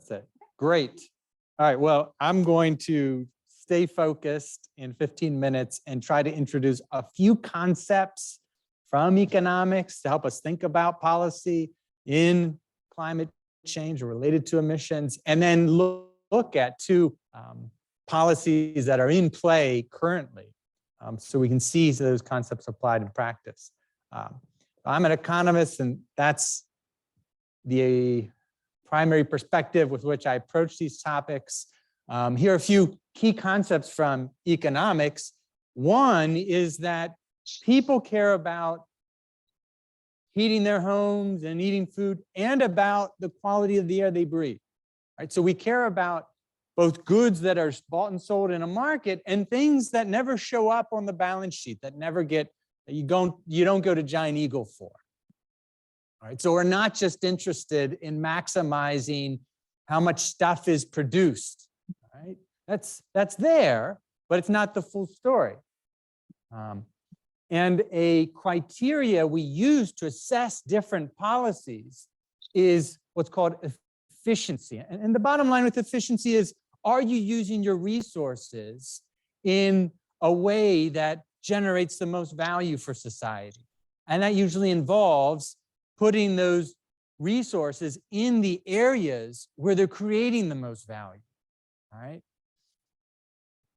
That's it. Great. All right, well, I'm going to stay focused in 15 minutes and try to introduce a few concepts from economics to help us think about policy in climate change or related to emissions, and then look at two policies that are in play currently, so we can see those concepts applied in practice. I'm an economist, and that's the primary perspective with which I approach these topics. Here are a few key concepts from economics. One is that people care about heating their homes and eating food and about the quality of the air they breathe. Right? So we care about both goods that are bought and sold in a market and things that never show up on the balance sheet, that never get, that you don't go to Giant Eagle for. All right, so we're not just interested in maximizing how much stuff is produced. Right? That's there, but it's not the full story. And a criteria we use to assess different policies is what's called efficiency. And the bottom line with efficiency is, are you using your resources in a way that generates the most value for society? And that usually involves putting those resources in the areas where they're creating the most value. All right.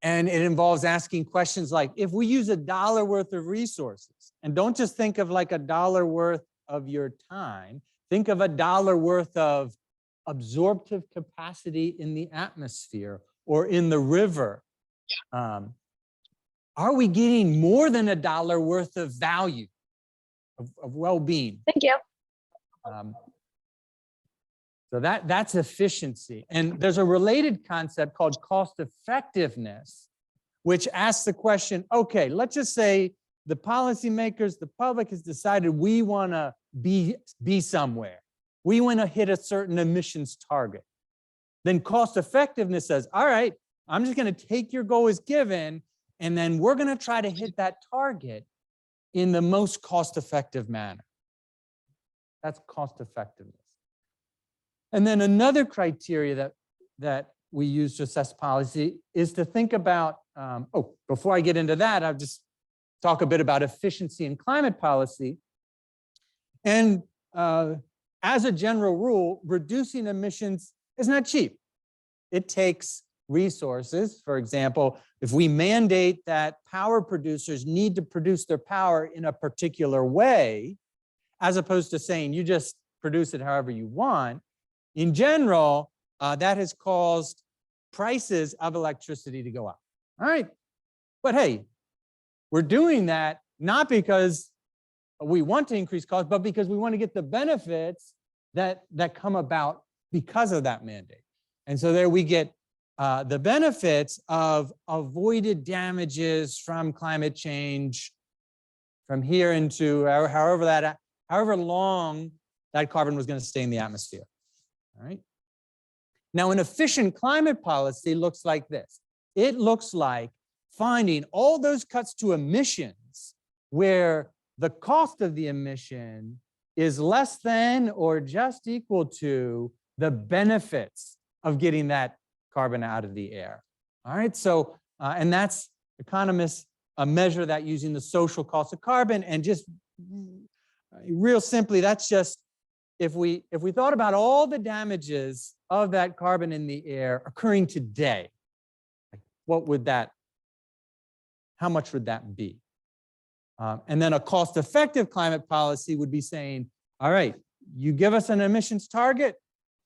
And it involves asking questions like, if we use $1 worth of resources, and don't just think of like $1 worth of your time, think of $1 worth of absorptive capacity in the atmosphere or in the river. Are we getting more than $1 worth of value, of well-being? Thank you. So that's efficiency. And there's a related concept called cost effectiveness, which asks the question, okay, let's just say the policymakers, the public has decided we want to be somewhere. We want to hit a certain emissions target. Then cost effectiveness says, all right, I'm just going to take your goal as given, and then we're going to try to hit that target in the most cost-effective manner. That's cost effectiveness. And then another criteria that we use to assess policy is to think about, before I get into that, I'll just talk a bit about efficiency in climate policy. And as a general rule, reducing emissions is not cheap. It takes resources. For example, if we mandate that power producers need to produce their power in a particular way, as opposed to saying you just produce it however you want, in general, that has caused prices of electricity to go up. All right. But hey, we're doing that not because we want to increase costs, but because we want to get the benefits that come about because of that mandate. And so there we get the benefits of avoided damages from climate change from here into however long that carbon was going to stay in the atmosphere. All right. Now, an efficient climate policy looks like this. It looks like finding all those cuts to emissions where the cost of the emission is less than or just equal to the benefits of getting that carbon out of the air. All right. So, and that's, economists measure that using the social cost of carbon. And just real simply, that's just, if we thought about all the damages of that carbon in the air occurring today, what would that, how much would that be? And then a cost-effective climate policy would be saying, all right, you give us an emissions target,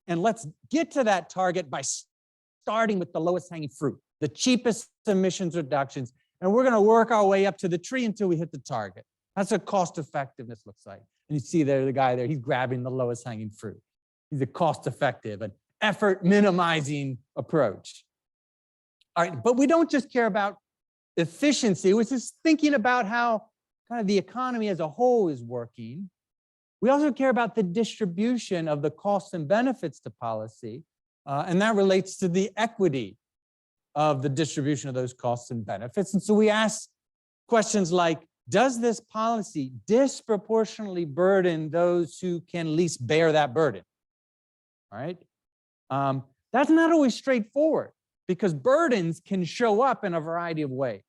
and let's get to that target by starting with the lowest hanging fruit, the cheapest emissions reductions, and we're going to work our way up to the tree until we hit the target. That's what cost effectiveness looks like. And you see there, the guy there, he's grabbing the lowest hanging fruit. He's a cost-effective and effort minimizing approach. All right, but we don't just care about efficiency, which is thinking about how kind of the economy as a whole is working. We also care about the distribution of the costs and benefits to policy, and that relates to the equity of the distribution of those costs and benefits. And so we ask questions like, does this policy disproportionately burden those who can least bear that burden? All right. That's not always straightforward because burdens can show up in a variety of ways.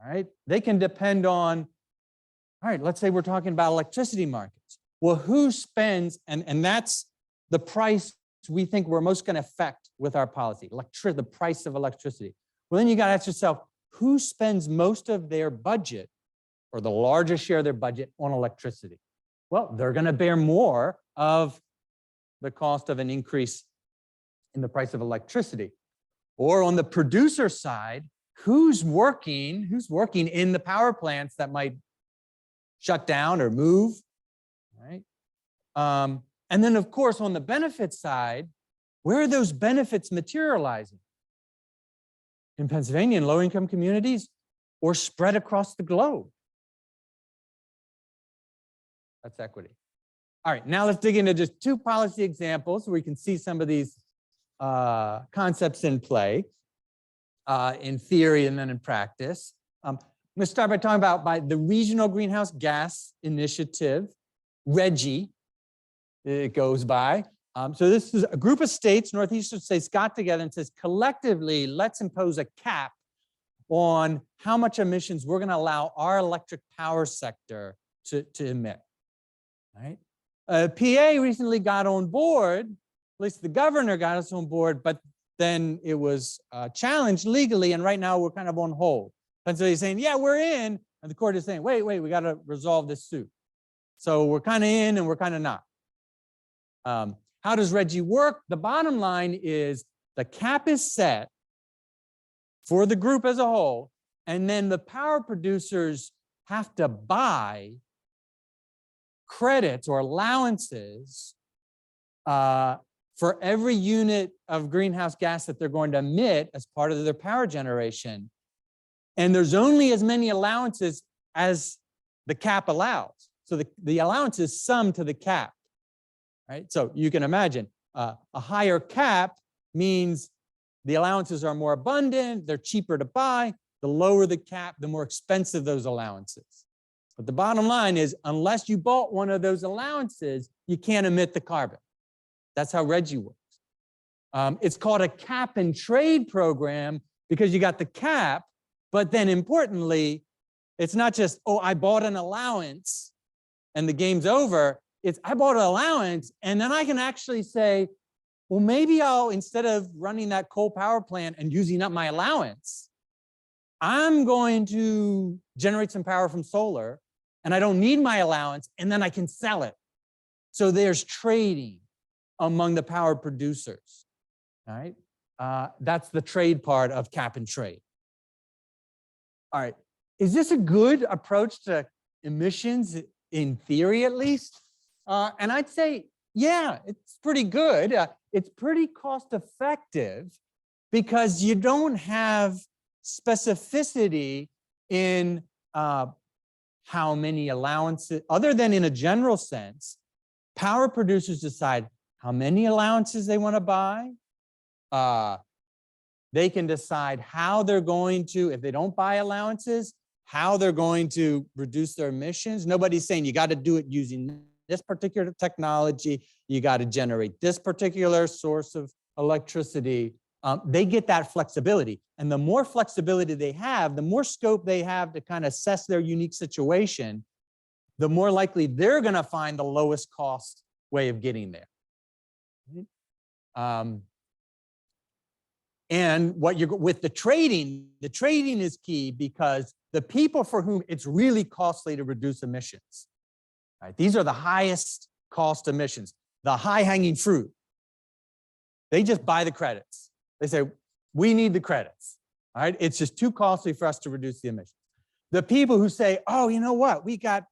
All right, they can depend on, all right, let's say we're talking about electricity markets. Well, who spends, and that's the price we think we're most going to affect with our policy, the price of electricity. Well, then you got to ask yourself, who spends most of their budget or the largest share of their budget on electricity? Well, they're going to bear more of the cost of an increase in the price of electricity. Or on the producer side, who's working in the power plants that might shut down or move, right? And then, of course, on the benefit side, where are those benefits materializing? In Pennsylvania, in low-income communities, or spread across the globe? That's equity. All right, now let's dig into just two policy examples where we can see some of these concepts in play, in theory and then in practice. I'm going to start by talking about the Regional Greenhouse Gas Initiative, RGGI, it goes by. So this is a group of states, northeastern states, got together and says, collectively, let's impose a cap on how much emissions we're going to allow our electric power sector to emit. Right? PA recently got on board, at least the governor got us on board, but then it was challenged legally, and right now we're kind of on hold. Pennsylvania's saying, yeah, we're in, and the court is saying, wait, we got to resolve this suit. So we're kind of in and we're kind of not. How does RGGI work? The bottom line is the cap is set for the group as a whole, and then the power producers have to buy credits or allowances for every unit of greenhouse gas that they're going to emit as part of their power generation. And there's only as many allowances as the cap allows. So the allowance is summed to the cap, right? So you can imagine a higher cap means the allowances are more abundant, they're cheaper to buy. The lower the cap, the more expensive those allowances. But the bottom line is, unless you bought one of those allowances, you can't emit the carbon. That's how RGGI works. It's called a cap and trade program because you got the cap, but then importantly, it's not just, oh, I bought an allowance and the game's over. It's I bought an allowance and then I can actually say, well, maybe I'll, instead of running that coal power plant and using up my allowance, I'm going to generate some power from solar and I don't need my allowance, and then I can sell it. So there's trading among the power producers, all right? That's the trade part of cap and trade. All right, is this a good approach to emissions in theory at least? And I'd say, yeah, it's pretty good. It's pretty cost effective because you don't have specificity in how many allowances, other than in a general sense. Power producers decide how many allowances they want to buy. They can decide how they're going to, if they don't buy allowances, how they're going to reduce their emissions. Nobody's saying you got to do it using this particular technology. You got to generate this particular source of electricity. They get that flexibility. And the more flexibility they have, the more scope they have to kind of assess their unique situation, the more likely they're going to find the lowest cost way of getting there. And what you're with the trading is key because the people for whom it's really costly to reduce emissions, right? These are the highest cost emissions, the high hanging fruit. They just buy the credits. They say, we need the credits, all right? It's just too costly for us to reduce the emissions. The people who say, oh, you know what? We've got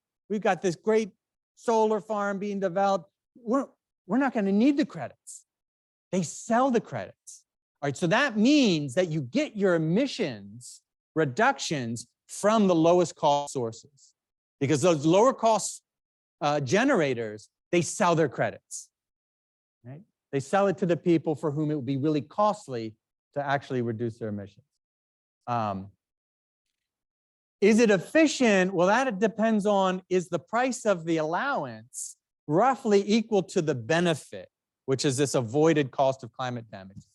this great solar farm being developed. We're not going to need the credits. They sell the credits. All right, so that means that you get your emissions reductions from the lowest cost sources because those lower cost generators, they sell their credits, right? They sell it to the people for whom it would be really costly to actually reduce their emissions. Is it efficient? Well, that depends on, is the price of the allowance roughly equal to the benefit, which is this avoided cost of climate damages.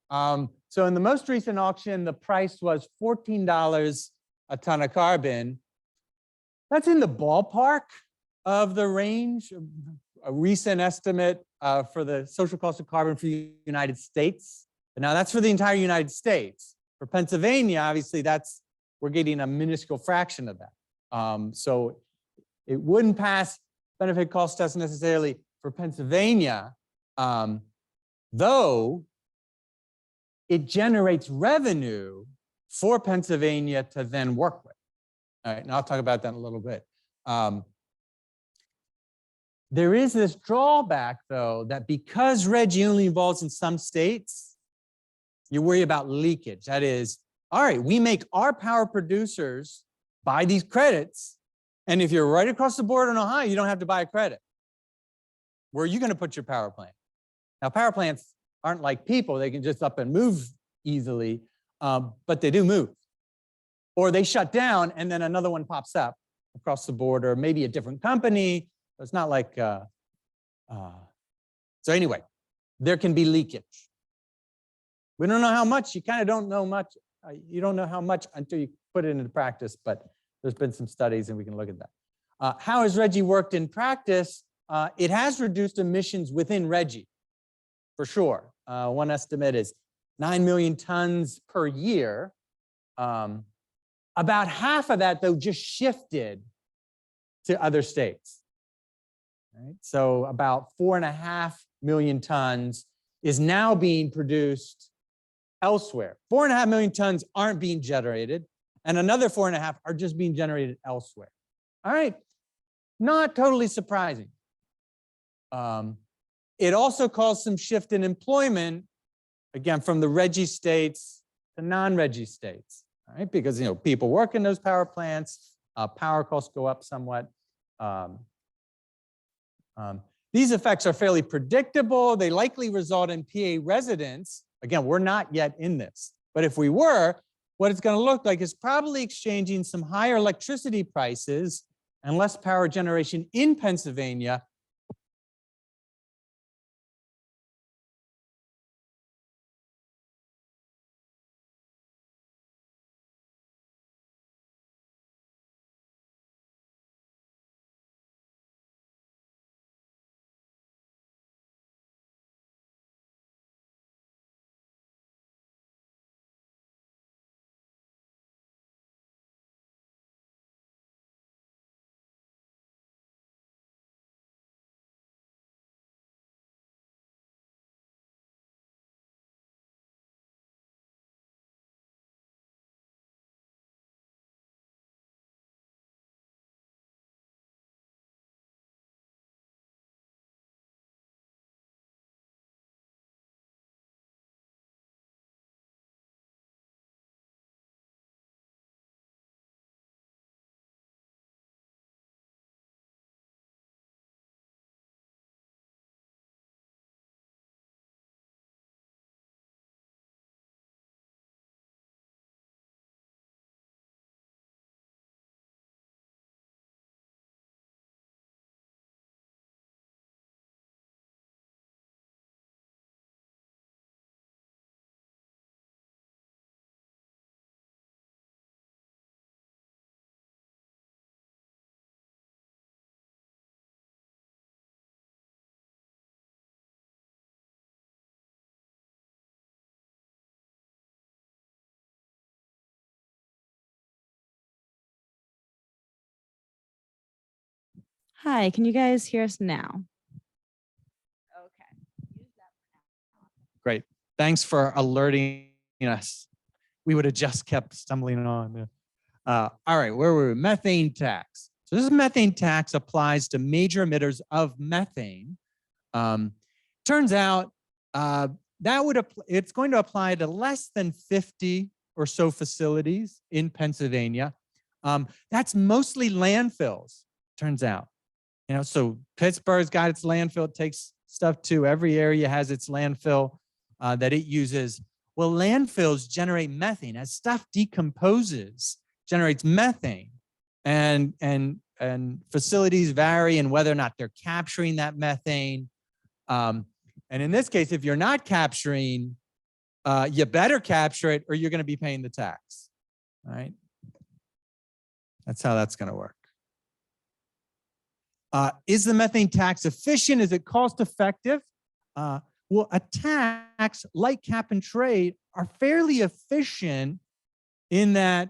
So in the most recent auction, the price was $14 a ton of carbon. That's in the ballpark of the range. A recent estimate for the social cost of carbon for the United States. Now that's for the entire United States. For Pennsylvania, obviously we're getting a minuscule fraction of that. So it wouldn't pass benefit cost test necessarily for Pennsylvania, though it generates revenue for Pennsylvania to then work with. All right, and I'll talk about that in a little bit. There is this drawback, though, that because RGGI only involves in some states, you worry about leakage. That is, all right, we make our power producers buy these credits, and if you're right across the border in Ohio, you don't have to buy a credit. Where are you going to put your power plant? Now, power plants aren't like people. They can just up and move easily, but they do move. Or they shut down, and then another one pops up across the border, maybe a different company. It's not like, so anyway, there can be leakage. We don't know how much, you kind of don't know much. You don't know how much until you put it into practice, but there's been some studies and we can look at that. How has RGGI worked in practice? It has reduced emissions within RGGI, for sure. One estimate is 9 million tons per year. About half of that, though, just shifted to other states. Right? So about 4.5 million tons is now being produced elsewhere. 4.5 million tons aren't being generated, and another 4.5 are just being generated elsewhere. All right, not totally surprising. It also caused some shift in employment, again, from the RGGI states to non-RGGI states, all right? Because people work in those power plants, power costs go up somewhat. These effects are fairly predictable. They likely result in PA residents. Again, we're not yet in this, but if we were, what it's going to look like is probably exchanging some higher electricity prices and less power generation in Pennsylvania. Hi, can you guys hear us now? Okay. Great. Thanks for alerting us. We would have just kept stumbling on. All right, where were we? Methane tax. So this methane tax applies to major emitters of methane. Turns out it's going to apply to less than 50 or so facilities in Pennsylvania. That's mostly landfills, turns out. So Pittsburgh's got its landfill, it takes stuff to every area has its landfill that it uses. Well, landfills generate methane. As stuff decomposes, generates methane. And facilities vary in whether or not they're capturing that methane. And in this case, if you're not capturing, you better capture it or you're going to be paying the tax. All right. That's how that's going to work. Is the methane tax efficient? Is it cost effective? Well, a tax like cap and trade are fairly efficient in that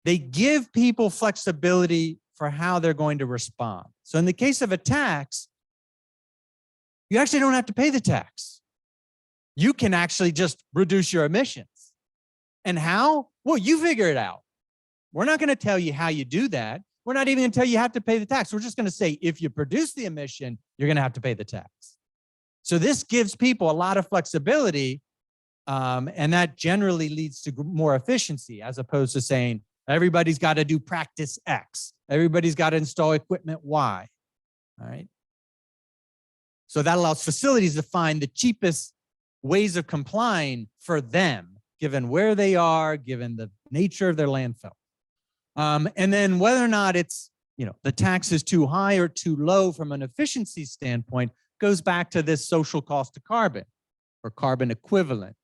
they give people flexibility for how they're going to respond. So in the case of a tax, you actually don't have to pay the tax. You can actually just reduce your emissions. And how? Well, you figure it out. We're not going to tell you how you do that. We're not even going to tell you you have to pay the tax. We're just going to say, if you produce the emission, you're going to have to pay the tax. So this gives people a lot of flexibility, and that generally leads to more efficiency, as opposed to saying, everybody's got to do practice X. Everybody's got to install equipment Y. All right. So that allows facilities to find the cheapest ways of complying for them, given where they are, given the nature of their landfill. And then whether or not it's, the tax is too high or too low from an efficiency standpoint goes back to this social cost of carbon or carbon equivalent.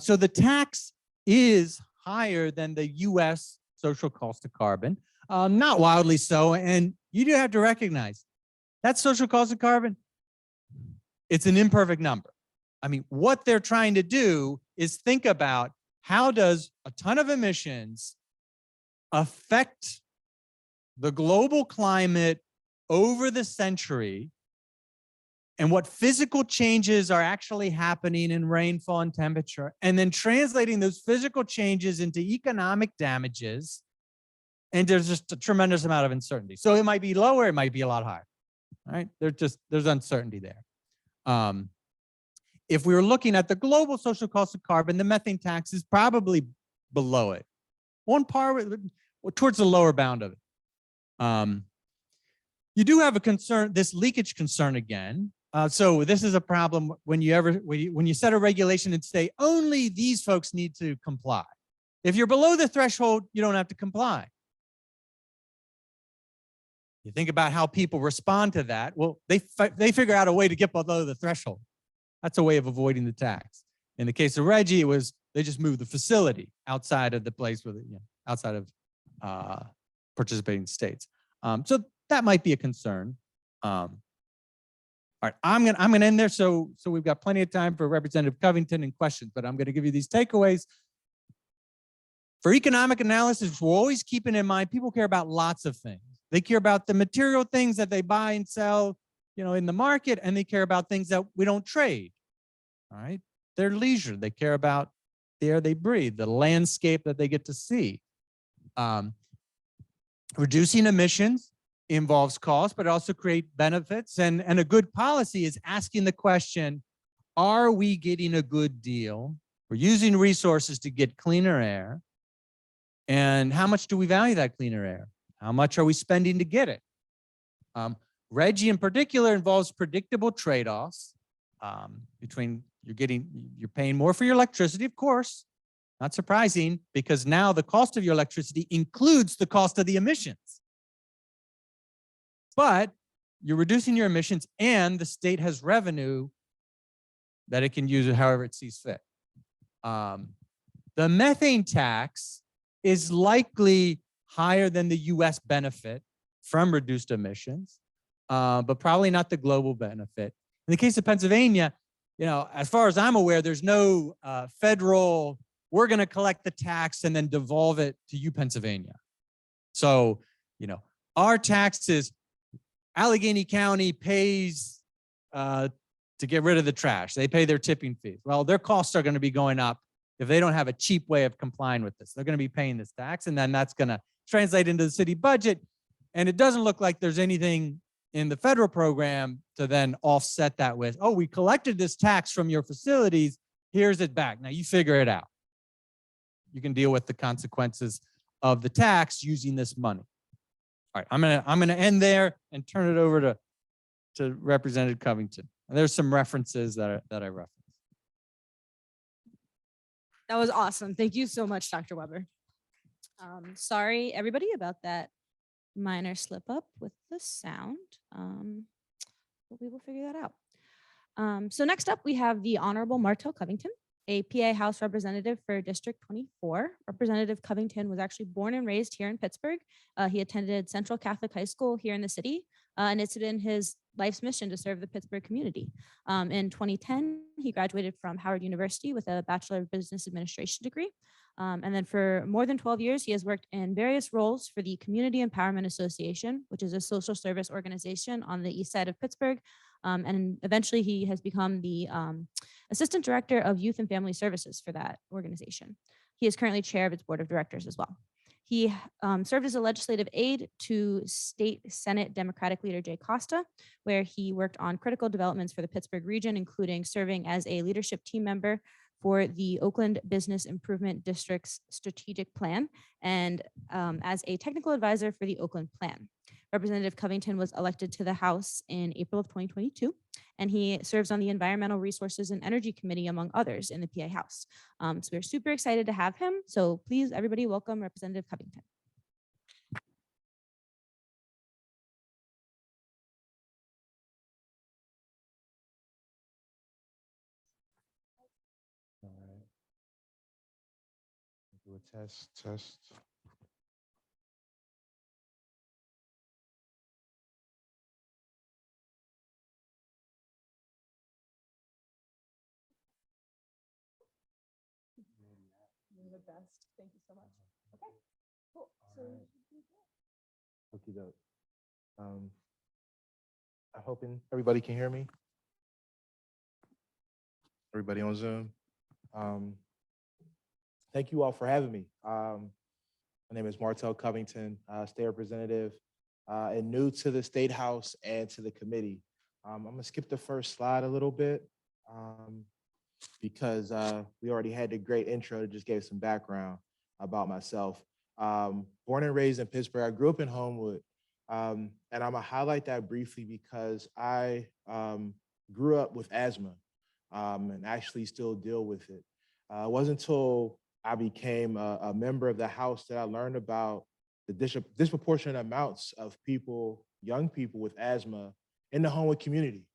So the tax is higher than the US social cost of carbon, not wildly so. And you do have to recognize that social cost of carbon, it's an imperfect number. I mean, what they're trying to do is think about how does a ton of emissions affect the global climate over the century, and what physical changes are actually happening in rainfall and temperature, and then translating those physical changes into economic damages. And there's just a tremendous amount of uncertainty. So it might be lower, it might be a lot higher. All right, there's uncertainty there. If we were looking at the global social cost of carbon, the methane tax is probably below it, on par with, towards the lower bound of it. You do have a concern, this leakage concern again. So this is a problem when you set a regulation and say only these folks need to comply. If you're below the threshold, you don't have to comply. You think about how people respond to that. Well, they figure out a way to get below the threshold. That's a way of avoiding the tax. In the case of Reggie, it was they just moved the facility outside of the place where outside of participating states. So that might be a concern. All right, I'm gonna end there. So we've got plenty of time for Representative Covington and questions, but I'm gonna give you these takeaways. For economic analysis, we're always keeping in mind people care about lots of things. They care about the material things that they buy and sell, in the market, and they care about things that we don't trade. All right, their leisure. They care about the air they breathe, the landscape that they get to see. Reducing emissions involves cost, but also create benefits. And a good policy is asking the question, are we getting a good deal? We're using resources to get cleaner air. And how much do we value that cleaner air? How much are we spending to get it? Reggie in particular involves predictable trade-offs between you're paying more for your electricity, of course, not surprising, because now the cost of your electricity includes the cost of the emissions. But you're reducing your emissions and the state has revenue that it can use it however it sees fit. The methane tax is likely higher than the US benefit from reduced emissions, but probably not the global benefit. In the case of Pennsylvania, as far as I'm aware, there's no federal, we're going to collect the tax and then devolve it to you, Pennsylvania. So, our taxes, Allegheny County pays to get rid of the trash. They pay their tipping fees. Well, their costs are going to be going up if they don't have a cheap way of complying with this. They're going to be paying this tax, and then that's going to translate into the city budget. And it doesn't look like there's anything in the federal program to then offset that with, oh, we collected this tax from your facilities, here's it back. Now you figure it out. You can deal with the consequences of the tax using this money. All right, I'm gonna end there and turn it over to Representative Covington. And there's some references that I referenced. That was awesome. Thank you so much, Dr. Weber. Sorry, everybody, about that minor slip up with the sound. but we will figure that out. So next up, we have the Honorable Martel Covington, a PA House representative for District 24. Representative Covington was actually born and raised here in Pittsburgh. He attended Central Catholic High School here in the city, and it's been his life's mission to serve the Pittsburgh community. In 2010, he graduated from Howard University with a Bachelor of Business Administration degree. And then for more than 12 years, he has worked in various roles for the Community Empowerment Association, which is a social service organization on the east side of Pittsburgh. And eventually he has become the Assistant Director of Youth and Family Services for that organization. He is currently chair of its board of directors as well. He served as a legislative aide to State Senate Democratic leader Jay Costa, where he worked on critical developments for the Pittsburgh region, including serving as a leadership team member for the Oakland Business Improvement District's strategic plan and as a technical advisor for the Oakland Plan. Representative Covington was elected to the House in April of 2022, and he serves on the Environmental Resources and Energy Committee, among others, in the PA House. So we're super excited to have him. So please, everybody, welcome Representative Covington. All right. Do a test. You're the best. Thank you so much. Okay, cool. So Okie doke. I'm hoping everybody can hear me. Everybody on Zoom. Thank you all for having me. My name is Martel Covington, state representative, and new to the State House and to the committee. I'm gonna skip the first slide a little bit because we already had the great intro that just gave some background about myself. Born and raised in Pittsburgh, I grew up in Homewood, and I'm gonna highlight that briefly because I grew up with asthma and actually still deal with it. It wasn't until I became a member of the House that I learned about the disproportionate amounts of people, young people with asthma in the Homewood community.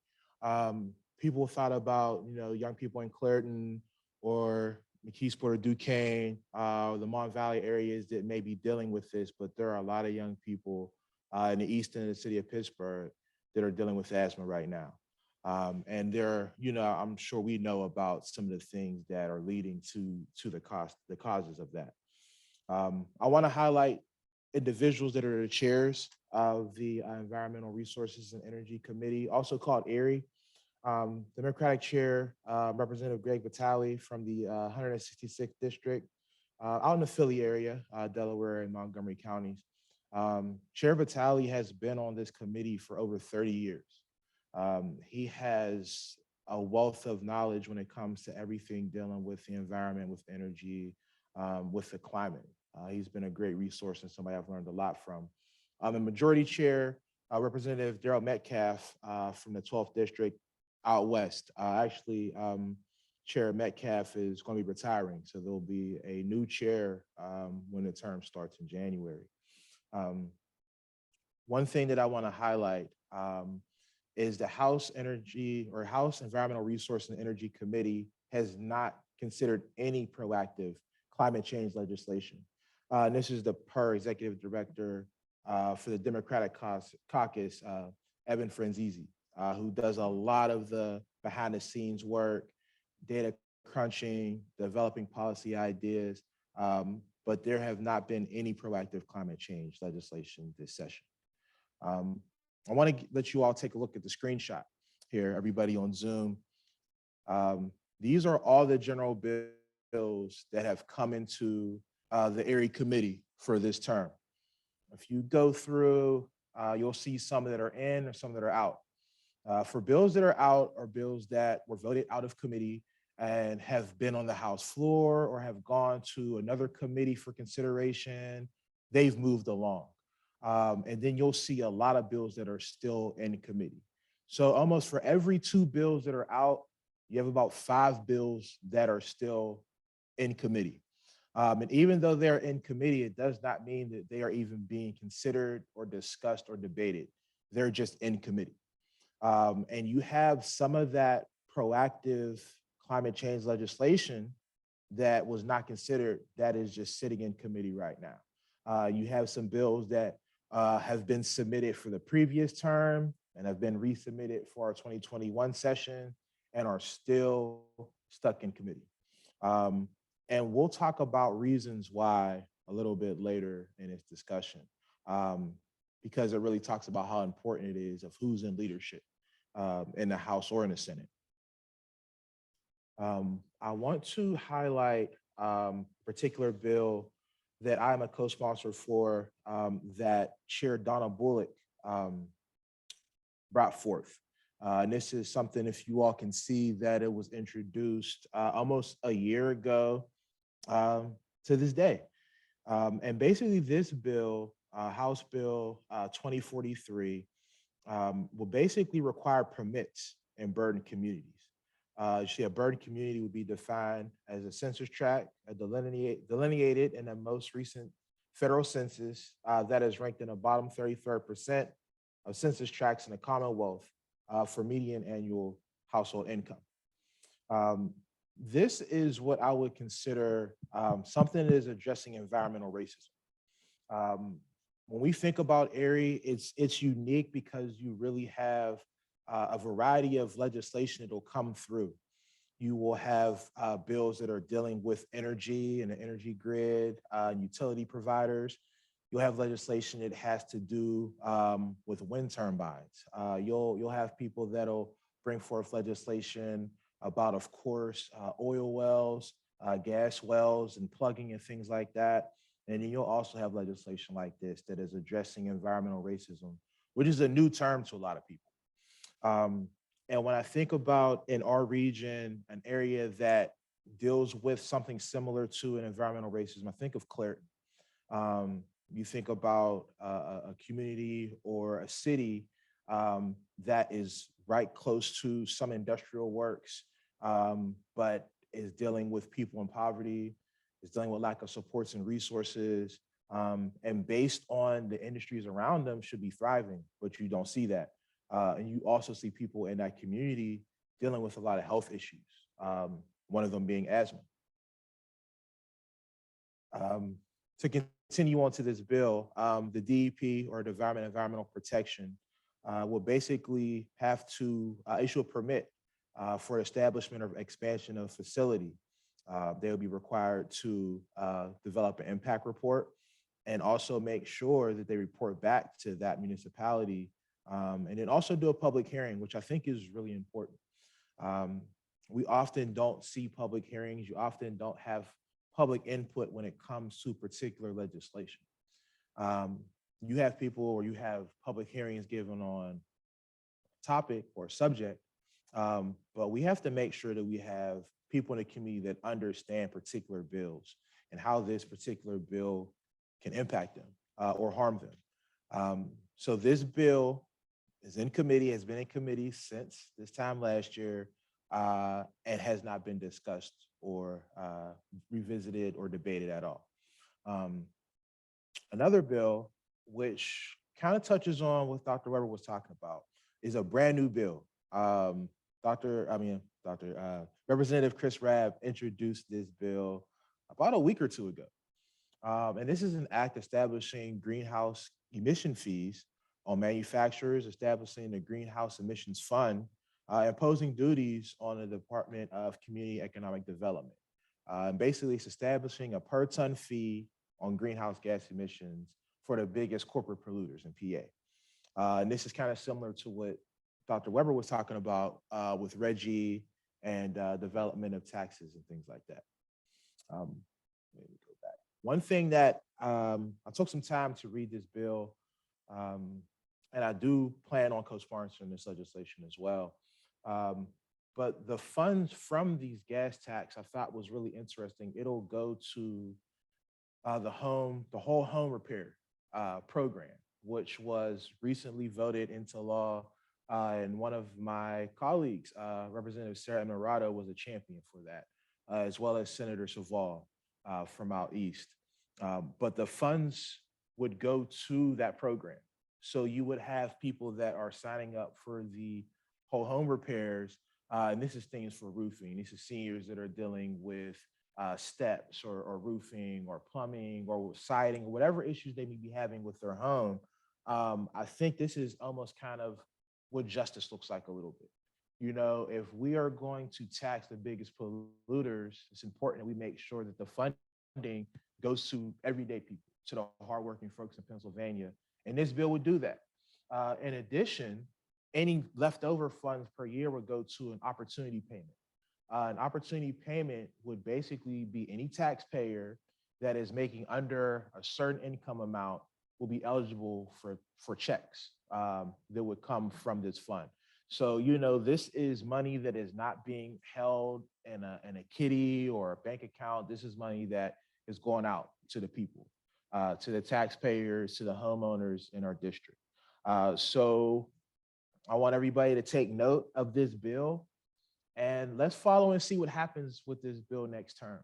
People thought about, young people in Clairton or McKeesport or Duquesne, the Mon Valley areas that may be dealing with this, but there are a lot of young people in the east end of the city of Pittsburgh that are dealing with asthma right now. And there, I'm sure we know about some of the things that are leading to the causes of that. I want to highlight individuals that are the chairs of the Environmental Resources and Energy Committee, also called ERIE. Democratic Chair, Representative Greg Vitale from the 166th District, out in the Philly area, Delaware and Montgomery counties. Chair Vitale has been on this committee for over 30 years. He has a wealth of knowledge when it comes to everything dealing with the environment, with energy, with the climate. He's been a great resource and somebody I've learned a lot from. The Majority Chair, Representative Daryl Metcalf from the 12th District out west. Actually, Chair Metcalf is going to be retiring, so there'll be a new chair when the term starts in January. One thing that I want to highlight is the House Environmental Resource and Energy Committee has not considered any proactive climate change legislation. And this is the Executive Director for the Democratic Caucus, Evan Franzese, who does a lot of the behind the scenes work, data crunching, developing policy ideas, but there have not been any proactive climate change legislation this session. I want to let you all take a look at the screenshot here, everybody on Zoom. These are all the general bills that have come into the ERIE committee for this term. If you go through, you'll see some that are in or some that are out. For bills that are out or bills that were voted out of committee and have been on the House floor or have gone to another committee for consideration, they've moved along. And then you'll see a lot of bills that are still in committee. So almost for every 2 bills that are out, you have about 5 bills that are still in committee. And even though they're in committee, it does not mean that they are even being considered or discussed or debated. They're just in committee. And you have some of that proactive climate change legislation that was not considered, that is just sitting in committee right now. You have some bills that have been submitted for the previous term and have been resubmitted for our 2021 session and are still stuck in committee. And we'll talk about reasons why a little bit later in this discussion, because it really talks about how important it is of who's in leadership in the House or in the Senate. I want to highlight a particular bill that I'm a co-sponsor for that Chair Donna Bullock brought forth. And this is something, if you all can see, that it was introduced almost a year ago to this day. And basically this bill, House Bill 2043, will basically require permits in burdened communities. A burdened community would be defined as a census tract delineated in the most recent federal census that is ranked in the bottom 33rd% of census tracts in the Commonwealth for median annual household income. This is what I would consider something that is addressing environmental racism. When we think about Erie, it's unique because you really have a variety of legislation that will come through. You will have bills that are dealing with energy and the energy grid, utility providers. You'll have legislation that has to do with wind turbines. You'll have people that'll bring forth legislation about, of course, oil wells, gas wells, and plugging and things like that. And then you'll also have legislation like this that is addressing environmental racism, which is a new term to a lot of people. And when I think about in our region, an area that deals with something similar to an environmental racism, I think of Clairton. You think about a community or a city that is right close to some industrial works, but is dealing with people in poverty, is dealing with lack of supports and resources, and based on the industries around them should be thriving, but you don't see that. And you also see people in that community dealing with a lot of health issues, one of them being asthma. To continue on to this bill, the DEP, or Department of Environmental Protection, will basically have to issue a permit for establishment or expansion of facility. They'll be required to develop an impact report and also make sure that they report back to that municipality, and then also do a public hearing, which I think is really important. We often don't see public hearings. You often don't have public input when it comes to particular legislation. You have people, or you have public hearings given on topic or subject, but we have to make sure that we have people in the community that understand particular bills and how this particular bill can impact them or harm them. So this bill is in committee, has been in committee since this time last year, and has not been discussed or revisited or debated at all. Another bill, which kind of touches on what Dr. Weber was talking about, is a brand new bill. Representative Chris Rabb introduced this bill about a week or two ago. And this is an act establishing greenhouse emission fees on manufacturers, establishing the Greenhouse Emissions Fund, imposing duties on the Department of Community Economic Development. And basically, it's establishing a per ton fee on greenhouse gas emissions for the biggest corporate polluters in PA. And this is kind of similar to what Dr. Weber was talking about with Reggie and development of taxes and things like that. Let me go back. One thing that I took some time to read this bill, and I do plan on co-sponsoring this legislation as well. But the funds from these gas tax I thought was really interesting. It'll go to the whole home repair program, which was recently voted into law. And one of my colleagues, Representative Sarah Emirado, was a champion for that, as well as Senator Saval from out east. But the funds would go to that program. So you would have people that are signing up for the whole home repairs, and this is things for roofing. This is seniors that are dealing with steps or roofing or plumbing or siding or whatever issues they may be having with their home. I think this is almost kind of what justice looks like a little bit. You know, if we are going to tax the biggest polluters, it's important that we make sure that the funding goes to everyday people, to the hardworking folks in Pennsylvania. And this bill would do that. In addition, any leftover funds per year would go to an opportunity payment. An opportunity payment would basically be any taxpayer that is making under a certain income amount will be eligible for checks that would come from this fund. So, you know, this is money that is not being held in a kitty or a bank account. This is money that is going out to the people, to the taxpayers, to the homeowners in our district. So I want everybody to take note of this bill, and let's follow and see what happens with this bill next term.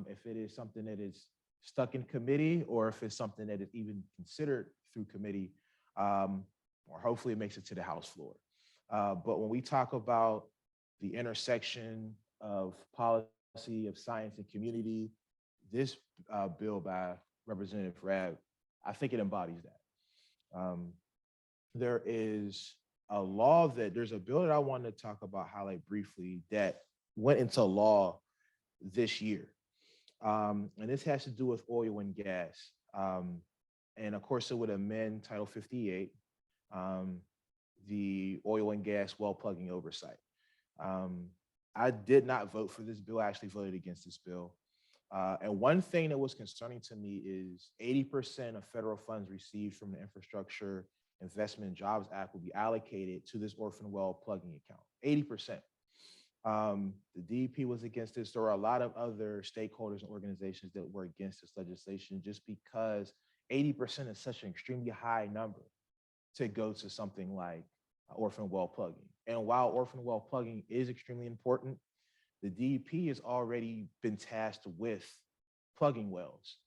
If it is something that is stuck in committee, or if it's something that is even considered through committee, or hopefully it makes it to the House floor. But when we talk about the intersection of policy, of science and community, this bill by Representative Rab, I think it embodies that. There is there's a bill that I wanted to talk about, highlight briefly, that went into law this year. And this has to do with oil and gas. And of course, it would amend Title 58, the oil and gas well plugging oversight. I did not vote for this bill. I actually voted against this bill. And one thing that was concerning to me is 80% of federal funds received from the Infrastructure Investment and Jobs Act will be allocated to this orphan well plugging account, 80%. The DEP was against this. There were a lot of other stakeholders and organizations that were against this legislation, just because 80% is such an extremely high number to go to something like orphan well plugging. And while orphan well plugging is extremely important, the DEP has already been tasked with plugging wells.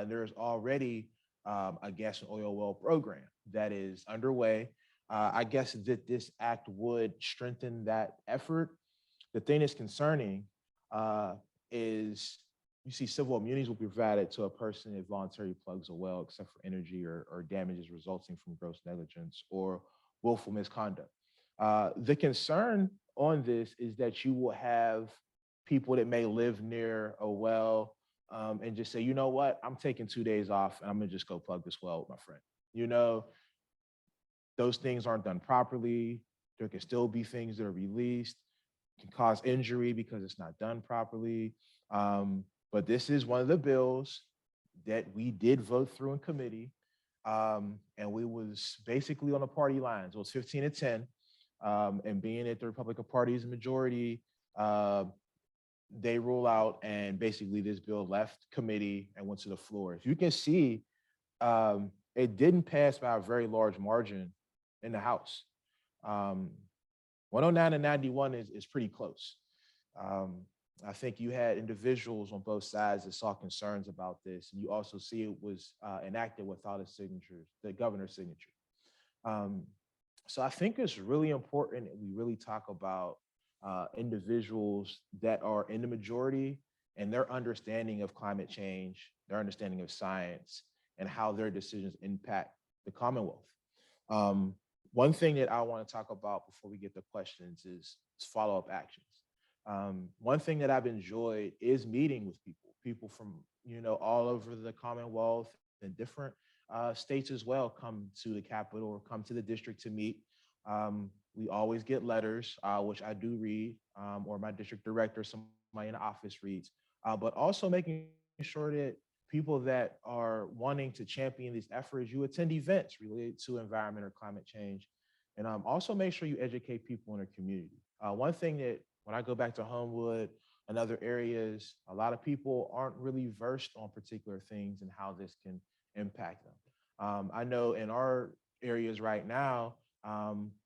There's already a gas and oil well program that is underway. I guess that this act would strengthen that effort. The thing that's concerning is you see civil immunities will be provided to a person that voluntarily plugs a well, except for energy or damages resulting from gross negligence or willful misconduct. The concern on this is that you will have people that may live near a well and just say, you know what, I'm taking 2 days off and I'm gonna just go plug this well with my friend. You know, those things aren't done properly. There can still be things that are released, can cause injury because it's not done properly. But this is one of the bills that we did vote through in committee. And we was basically on the party lines. It was 15-10. And being that the Republican Party is a majority, they rule out, and basically this bill left committee and went to the floor. As you can see, it didn't pass by a very large margin in the House. 109 to 91 is pretty close. I think you had individuals on both sides that saw concerns about this. And you also see it was enacted without a signature, the governor's signature. So I think it's really important that we really talk about individuals that are in the majority and their understanding of climate change, their understanding of science, and how their decisions impact the Commonwealth. One thing that I want to talk about before we get to questions is follow-up actions. One thing that I've enjoyed is meeting with people from, you know, all over the Commonwealth and different states as well come to the Capitol or come to the district to meet. We always get letters, which I do read, or my district director, somebody in the office reads, but also making sure that people that are wanting to champion these efforts, you attend events related to environment or climate change, and also make sure you educate people in their community. One thing that when I go back to Homewood and other areas, a lot of people aren't really versed on particular things and how this can impact them. I know in our areas right now,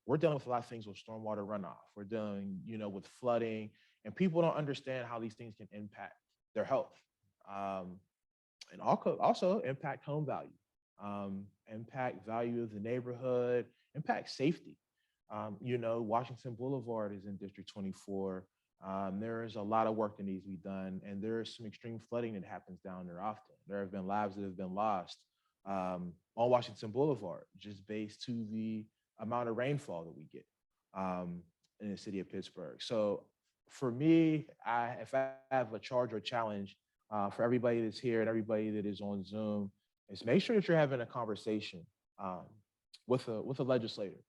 we're dealing with a lot of things with stormwater runoff. We're dealing, you know, with flooding, and people don't understand how these things can impact their health, and also impact home value, impact value of the neighborhood, impact safety. You know, Washington Boulevard is in District 24. There is a lot of work that needs to be done, and there is some extreme flooding that happens down there often. There have been lives that have been lost on Washington Boulevard just based to the amount of rainfall that we get in the city of Pittsburgh. So for me, if I have a charge or challenge for everybody that's here and everybody that is on Zoom, is make sure that you're having a conversation with a legislator.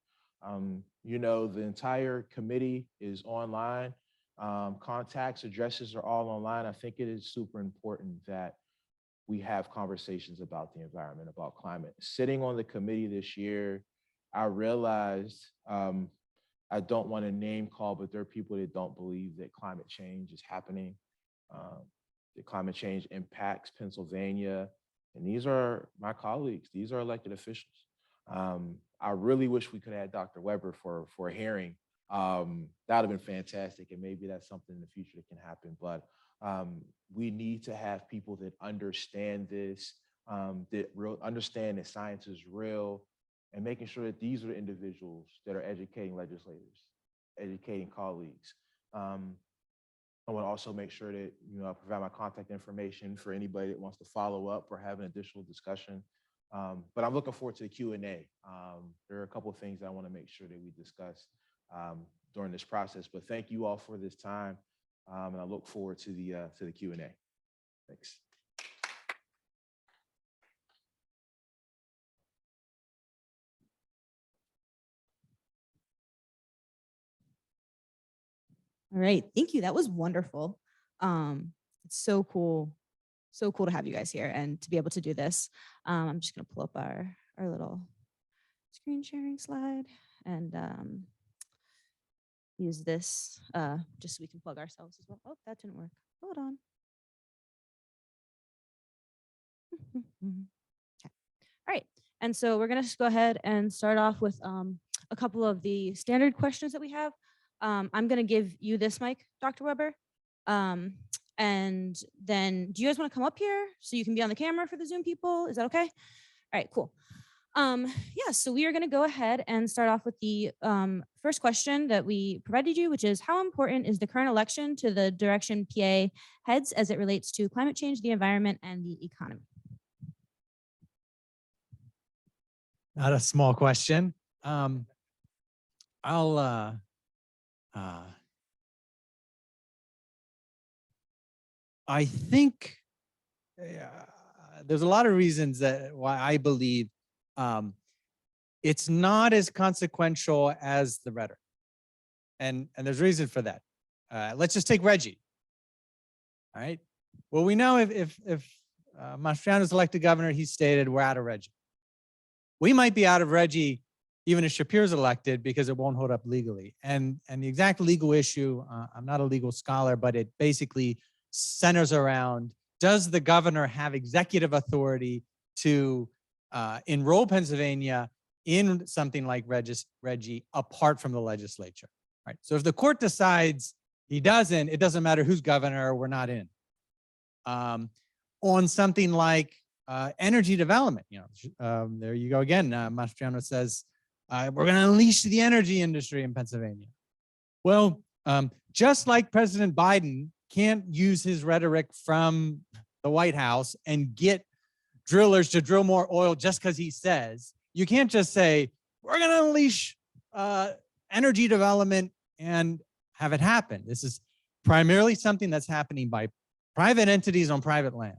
You know, the entire committee is online. Contacts, addresses are all online. I think it is super important that we have conversations about the environment, about climate. Sitting on the committee this year, I realized I don't want to name call, but there are people that don't believe that climate change is happening. That climate change impacts Pennsylvania. And these are my colleagues. These are elected officials. I really wish we could have had Dr. Weber for a hearing. That would have been fantastic. And maybe that's something in the future that can happen. But we need to have people that understand this, understand that science is real, and making sure that these are the individuals that are educating legislators, educating colleagues. I want to also make sure that, you know, I provide my contact information for anybody that wants to follow up or have an additional discussion. But I'm looking forward to the Q&A. There are a couple of things that I want to make sure that we discuss during this process. But thank you all for this time, and I look forward to the Q&A. Thanks. All right, thank you. That was wonderful. It's so cool to have you guys here and to be able to do this. I'm just gonna pull up our little screen sharing slide and use this just so we can plug ourselves as well. Oh, that didn't work. Hold on. Okay. All right, and so we're gonna just go ahead and start off with a couple of the standard questions that we have. I'm going to give you this mic, Dr. Weber. And then do you guys want to come up here so you can be on the camera for the Zoom people? Is that okay? All right, cool. Yeah, so we are going to go ahead and start off with the first question that we provided you, which is how important is the current election to the direction PA heads as it relates to climate change, the environment, and the economy? Not a small question. I think there's a lot of reasons why I believe it's not as consequential as the rhetoric, and there's reason for that. Let's just take Reggie. All right. Well, we know if Mastriano is elected governor, he stated we're out of Reggie. We might be out of Reggie even if Shapiro's elected because it won't hold up legally. And the exact legal issue, I'm not a legal scholar, but it basically centers around, does the governor have executive authority to enroll Pennsylvania in something like Reggie apart from the legislature, right? So if the court decides he doesn't, it doesn't matter who's governor, we're not in. On something like energy development, you know, there you go again. Mastriano says, we're going to unleash the energy industry in Pennsylvania. Well, just like President Biden can't use his rhetoric from the White House and get drillers to drill more oil just because he says, you can't just say, we're going to unleash energy development and have it happen. This is primarily something that's happening by private entities on private land.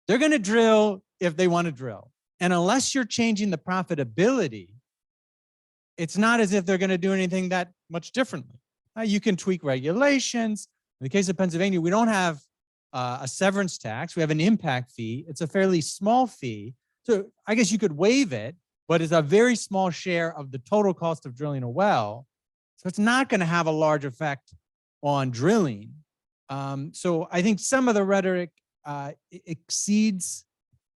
They're going to drill if they want to drill. And unless you're changing the profitability, it's not as if they're going to do anything that much differently. You can tweak regulations. In the case of Pennsylvania, we don't have a severance tax. We have an impact fee. It's a fairly small fee. So I guess you could waive it, but it's a very small share of the total cost of drilling a well. So it's not going to have a large effect on drilling. So I think some of the rhetoric exceeds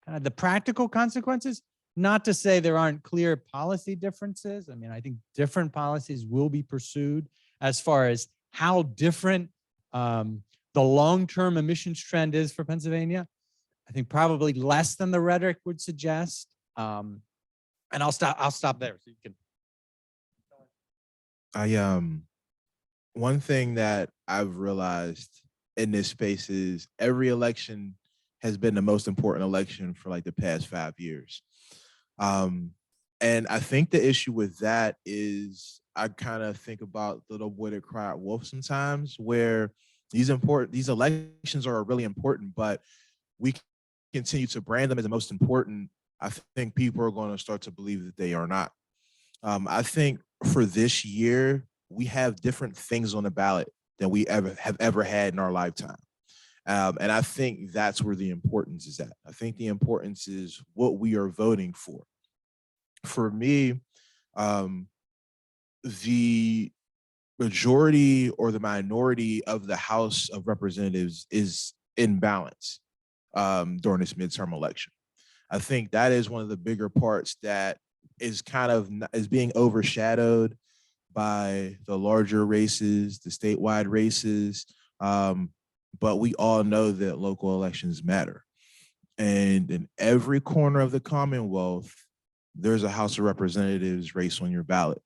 the practical consequences. Not to say there aren't clear policy differences. I mean, I think different policies will be pursued as far as how different the long-term emissions trend is for Pennsylvania. I think probably less than the rhetoric would suggest. And I'll stop there so you can. One thing that I've realized in this space is every election has been the most important election for like the past 5 years. Um, and I think the issue with that is I kind of think about the little boy that cried wolf sometimes, where these elections are really important, but we continue to brand them as the most important. I think people are going to start to believe that they are not. I think for this year, we have different things on the ballot than we ever had in our lifetime. And I think that's where the importance is at. I think the importance is what we are voting for. For me, um, the majority or the minority of the House of Representatives is in balance during this midterm election. I think that is one of the bigger parts that is is being overshadowed by the larger races, the statewide races. But we all know that local elections matter. And in every corner of the Commonwealth, there's a House of Representatives race on your ballot.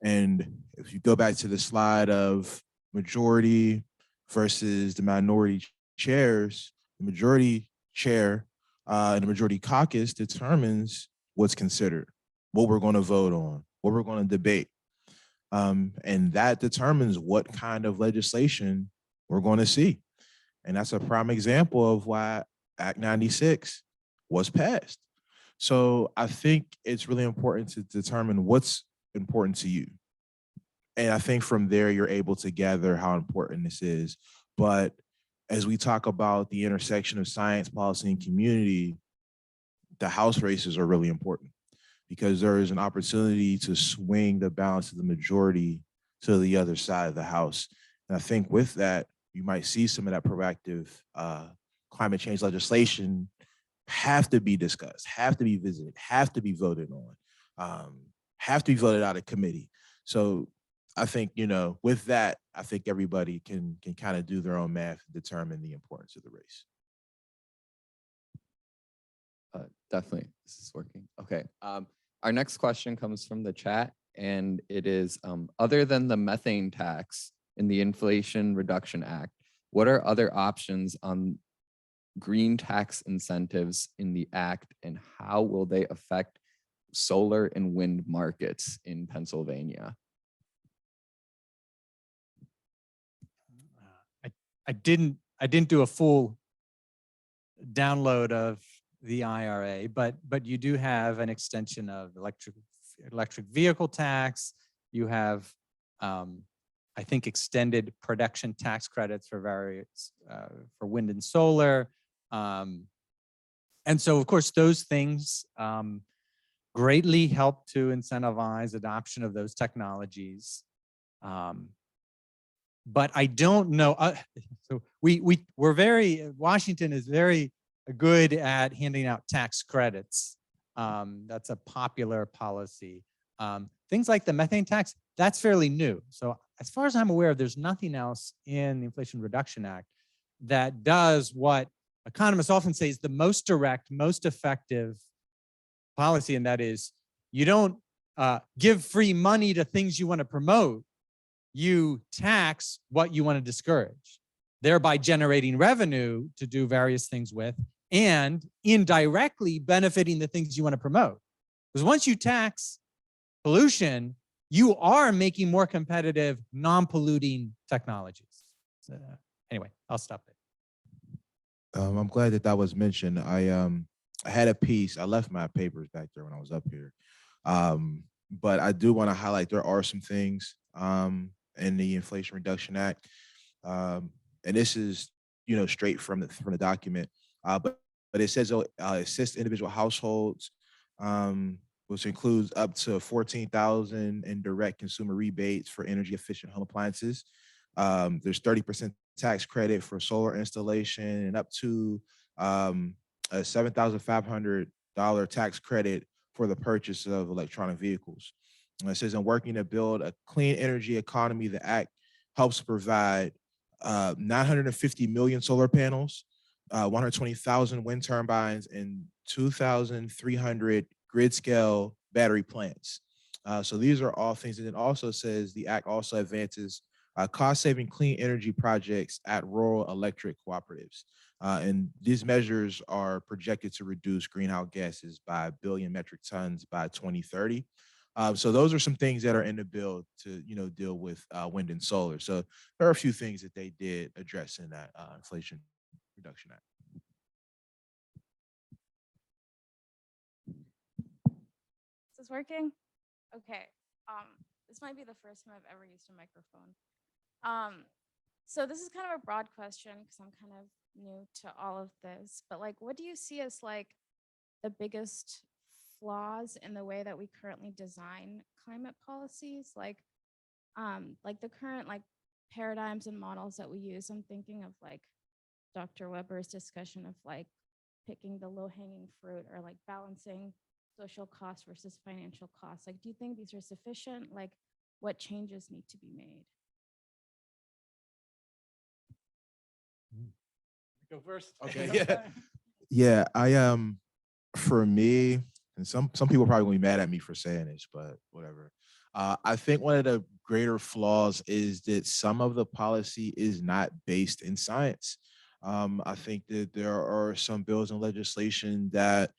And if you go back to the slide of majority versus the minority chairs, the majority chair and the majority caucus determines what's considered, what we're going to vote on, what we're going to debate. And that determines what kind of legislation we're going to see. And that's a prime example of why Act 96 was passed. So I think it's really important to determine what's important to you. And I think from there, you're able to gather how important this is. But as we talk about the intersection of science, policy, and community, the House races are really important because there is an opportunity to swing the balance of the majority to the other side of the House. And I think with that, you might see some of that proactive climate change legislation have to be discussed, have to be visited, have to be voted on, have to be voted out of committee. So I think, with that, I think everybody can kind of do their own math and determine the importance of the race. Definitely, this is working. Okay. Our next question comes from the chat, and it is, other than the methane tax in the Inflation Reduction Act, what are other options on green tax incentives in the act, and how will they affect solar and wind markets in Pennsylvania? I didn't do a full download of the IRA, but you do have an extension of electric vehicle tax. You have, I think, extended production tax credits for various for wind and solar, and so of course those things greatly help to incentivize adoption of those technologies. But I don't know. So Washington is very good at handing out tax credits. That's a popular policy. Things like the methane tax, that's fairly new. So as far as I'm aware, there's nothing else in the Inflation Reduction Act that does what economists often say is the most direct, most effective policy, and that is you don't give free money to things you want to promote. You tax what you want to discourage, thereby generating revenue to do various things with and indirectly benefiting the things you want to promote. Because once you tax pollution, you are making more competitive, non-polluting technologies. So, anyway, I'll stop there. I'm glad that was mentioned. I had a piece. I left my papers back there when I was up here. But I do want to highlight there are some things in the Inflation Reduction Act. And this is, straight from the document. But it says assist individual households, which includes up to $14,000 in direct consumer rebates for energy efficient home appliances. There's 30% tax credit for solar installation and up to a $7,500 tax credit for the purchase of electronic vehicles. And it says, in working to build a clean energy economy, the act helps provide 950 million solar panels, 120,000 wind turbines, and 2,300 grid scale battery plants. So these are all things. And it also says the act also advances cost-saving clean energy projects at rural electric cooperatives. And these measures are projected to reduce greenhouse gases by 1 billion metric tons by 2030. So those are some things that are in the bill to, deal with wind and solar. So there are a few things that they did address in that Inflation Reduction Act. Is this working? Okay. This might be the first time I've ever used a microphone. So this is kind of a broad question because I'm kind of new to all of this, but like, what do you see as like the biggest flaws in the way that we currently design climate policies? Like the current like paradigms and models that we use. I'm thinking of like Dr. Weber's discussion of like picking the low-hanging fruit or like balancing social costs versus financial costs. Like, do you think these are sufficient? Like, what changes need to be made? Go first. Okay, yeah. Yeah, for me, and some people probably gonna be mad at me for saying this, but whatever. I think one of the greater flaws is that some of the policy is not based in science. I think that there are some bills and legislation that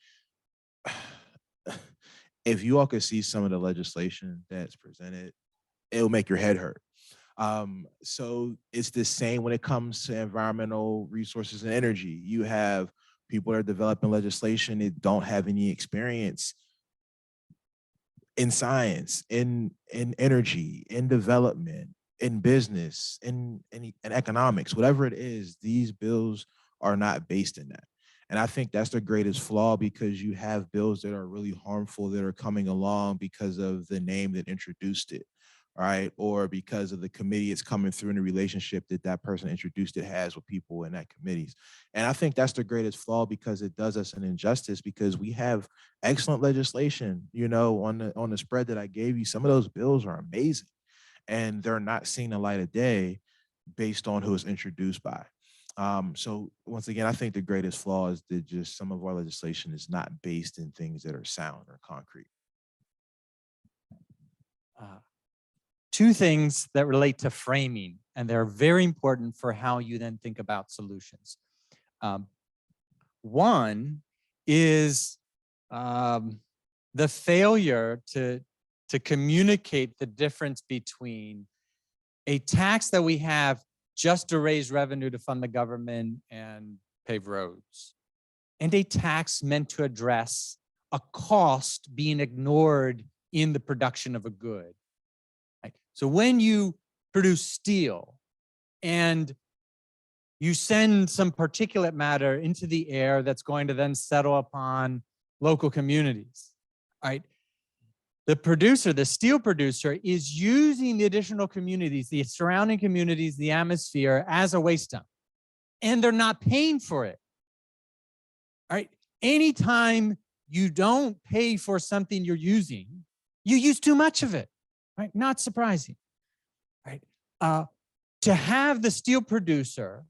if you all could see some of the legislation that's presented, it'll make your head hurt. So it's the same when it comes to environmental resources and energy. You have people that are developing legislation that don't have any experience in science, in energy, in development, in business, in economics, whatever it is. These bills are not based in that. And I think that's the greatest flaw, because you have bills that are really harmful that are coming along because of the name that introduced it, right? Or because of the committee it's coming through in the relationship that that person introduced it has with people in that committees. And I think that's the greatest flaw, because it does us an injustice, because we have excellent legislation, on the spread that I gave you. Some of those bills are amazing, and they're not seeing the light of day based on who it's introduced by. So once again, I think the greatest flaw is that just some of our legislation is not based in things that are sound or concrete. Two things that relate to framing, and they're very important for how you then think about solutions. One is the failure to communicate the difference between a tax that we have just to raise revenue to fund the government and pave roads, and a tax meant to address a cost being ignored in the production of a good. Right? So when you produce steel and you send some particulate matter into the air that's going to then settle upon local communities, right? The producer, the steel producer, is using the additional communities, the surrounding communities, the atmosphere as a waste dump, and they're not paying for it. All right. Anytime you don't pay for something you're using, you use too much of it. Right? Not surprising. Right? To have the steel producer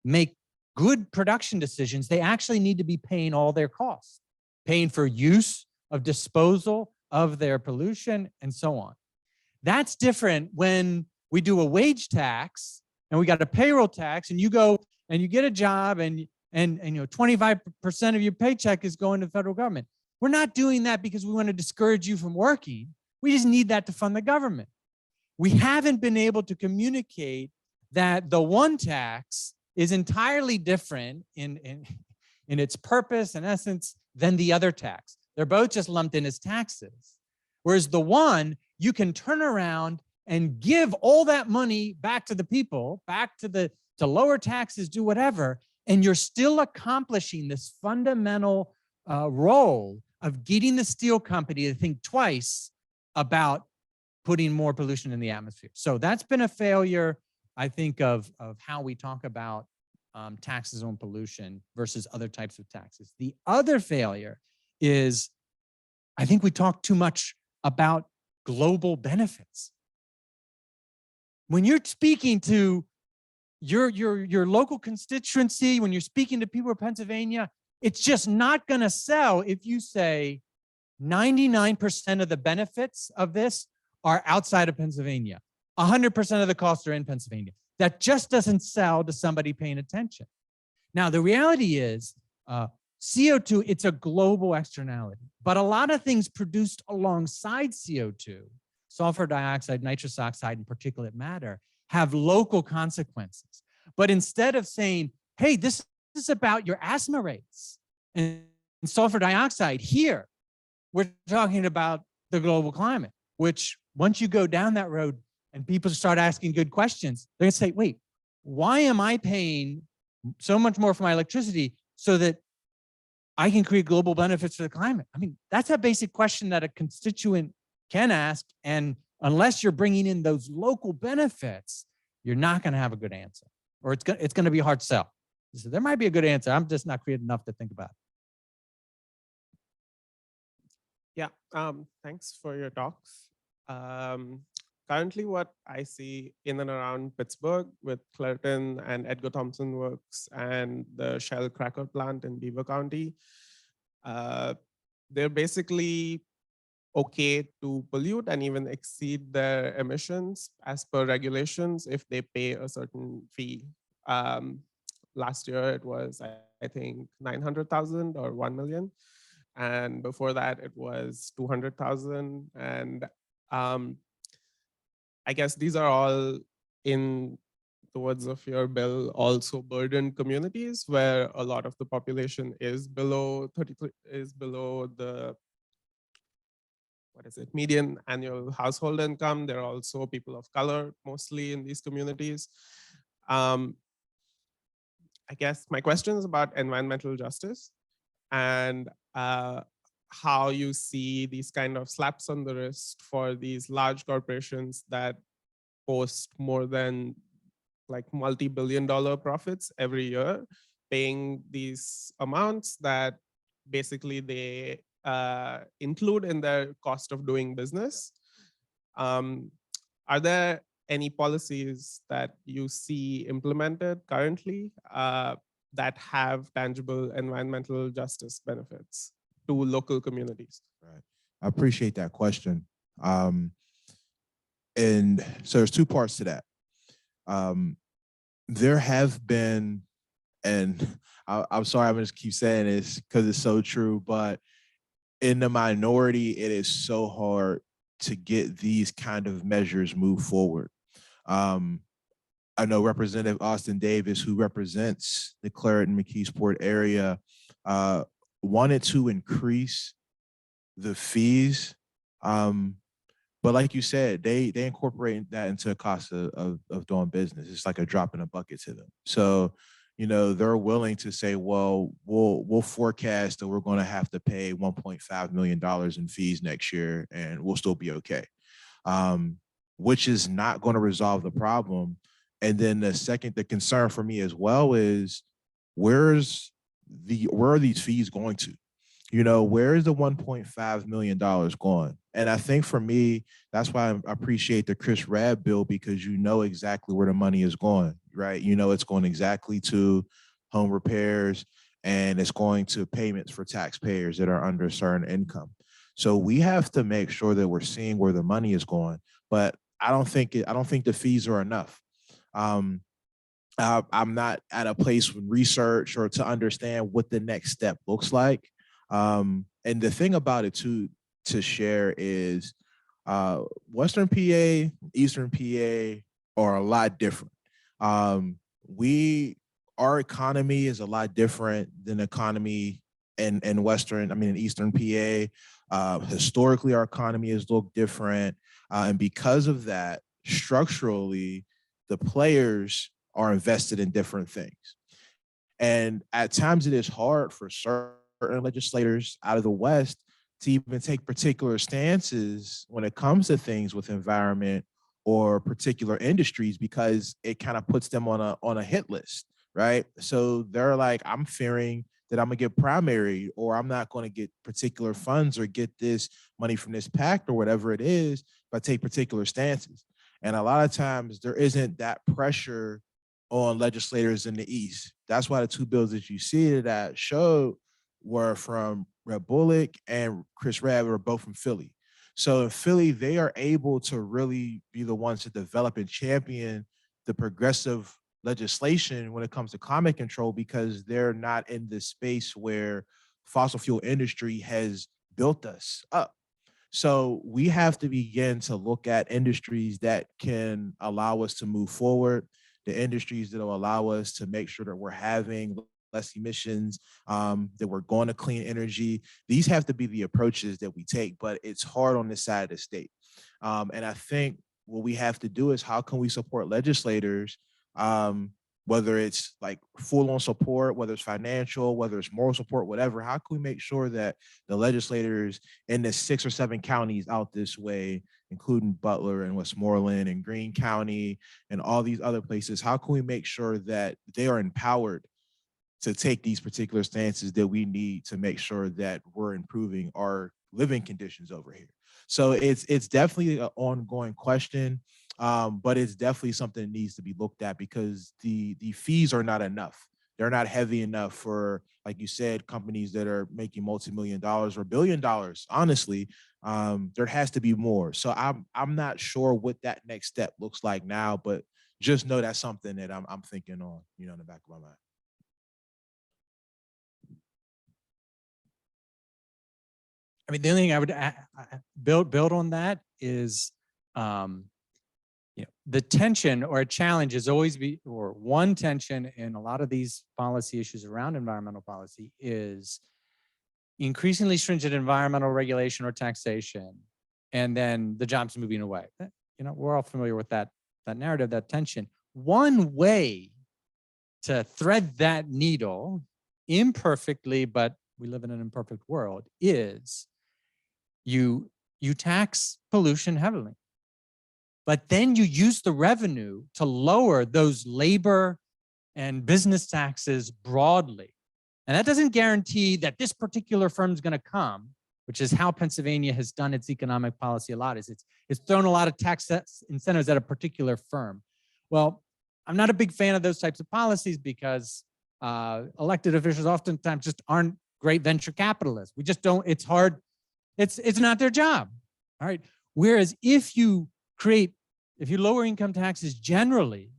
make good production decisions, they actually need to be paying all their costs, paying for use of disposal of their pollution and so on. That's different when we do a wage tax and we got a payroll tax, and you go and you get a job and 25% of your paycheck is going to the federal government. We're not doing that because we want to discourage you from working. We just need that to fund the government. We haven't been able to communicate that the one tax is entirely different in its purpose and essence than the other tax. They're both just lumped in as taxes. Whereas the one, you can turn around and give all that money back to the people, back to lower taxes, do whatever, and you're still accomplishing this fundamental role of getting the steel company to think twice about putting more pollution in the atmosphere. So that's been a failure, I think, of how we talk about taxes on pollution versus other types of taxes. The other failure is, I think we talk too much about global benefits. When you're speaking to your local constituency, when you're speaking to people in Pennsylvania, it's just not going to sell if you say, 99% of the benefits of this are outside of Pennsylvania. 100% of the costs are in Pennsylvania. That just doesn't sell to somebody paying attention. Now, the reality is CO2, it's a global externality, but a lot of things produced alongside CO2, sulfur dioxide, nitrous oxide, and particulate matter, have local consequences. But instead of saying, hey, this is about your asthma rates and sulfur dioxide here, we're talking about the global climate, which once you go down that road and people start asking good questions, they're gonna say, wait, why am I paying so much more for my electricity so that I can create global benefits for the climate? I mean, that's a basic question that a constituent can ask. And unless you're bringing in those local benefits, you're not gonna have a good answer, or it's gonna be a hard sell. So there might be a good answer. I'm just not creative enough to think about it. Yeah, thanks for your talks. Currently, what I see in and around Pittsburgh with Clairton and Edgar Thomson Works and the Shell cracker plant in Beaver County, they're basically okay to pollute and even exceed their emissions as per regulations if they pay a certain fee. Last year, it was, I think, 900,000 or 1 million. And before that, it was 200,000. And I guess these are all, in the words of your bill, also burdened communities where a lot of the population is below 33, is below the, what is it, median annual household income. There are also people of color mostly in these communities. I guess my question is about environmental justice and how you see these kind of slaps on the wrist for these large corporations that post more than like multi-billion-dollar profits every year, paying these amounts that basically they include in their cost of doing business. Are there any policies that you see implemented currently that have tangible environmental justice benefits to local communities? Right. I appreciate that question. And so there's two parts to that. There have been, and I'm sorry, I'm gonna just keep saying this because it's so true, but in the minority, it is so hard to get these kind of measures move forward. I know Representative Austin Davis, who represents the Clairton McKeesport area, wanted to increase the fees. But like you said, they incorporate that into the cost of doing business. It's like a drop in a bucket to them. So, you know, they're willing to say, well, we'll forecast that we're going to have to pay $1.5 million in fees next year, and we'll still be okay. Which is not going to resolve the problem. And then the concern for me as well is where are these fees going to? You know, where is the $1.5 million going? And I think for me, that's why I appreciate the Chris Rabb bill, because you know exactly where the money is going, right? You know, it's going exactly to home repairs, and it's going to payments for taxpayers that are under a certain income. So we have to make sure that we're seeing where the money is going. But I don't think the fees are enough. I'm not at a place with research or to understand what the next step looks like. And the thing about it too, to share is Western PA, Eastern PA are a lot different. Our economy is a lot different than the economy in Eastern PA. Historically, our economy has looked different. And because of that, structurally, the players are invested in different things. And at times it is hard for certain legislators out of the West to even take particular stances when it comes to things with environment or particular industries, because it kind of puts them on a hit list, right? So they're like, I'm fearing that I'm gonna get primary, or I'm not gonna get particular funds or get this money from this PAC or whatever it is, but take particular stances. And a lot of times there isn't that pressure on legislators in the East. That's why the two bills that you see that showed were from Red Bullock and Chris Rabb are both from Philly. So in Philly, they are able to really be the ones to develop and champion the progressive legislation when it comes to climate control, because they're not in this space where fossil fuel industry has built us up. So we have to begin to look at industries that can allow us to move forward, the industries that will allow us to make sure that we're having less emissions, that we're going to clean energy. These have to be the approaches that we take, but it's hard on this side of the state. And I think what we have to do is, how can we support legislators, whether it's like full on support, whether it's financial, whether it's moral support, whatever. How can we make sure that the legislators in the 6 or 7 counties out this way, including Butler and Westmoreland and Greene County and all these other places, how can we make sure that they are empowered to take these particular stances that we need to make sure that we're improving our living conditions over here? So it's definitely an ongoing question, but it's definitely something that needs to be looked at, because the fees are not enough. They're not heavy enough for, like you said, companies that are making multi-million dollars or $1 billion. Honestly, there has to be more. So I'm not sure what that next step looks like now, but just know that's something that I'm thinking on, in the back of my mind. I mean, the only thing I would build on that is, the tension or a challenge is always one tension in a lot of these policy issues around environmental policy is increasingly stringent environmental regulation or taxation, and then the jobs moving away. We're all familiar with that narrative, that tension. One way to thread that needle imperfectly, but we live in an imperfect world, is you tax pollution heavily, but then you use the revenue to lower those labor and business taxes broadly. And that doesn't guarantee that this particular firm is going to come, which is how Pennsylvania has done its economic policy a lot, is it's thrown a lot of tax incentives at a particular firm. Well, I'm not a big fan of those types of policies, because elected officials oftentimes just aren't great venture capitalists. We just don't, it's hard. It's not their job. All right. Whereas if you lower income taxes generally,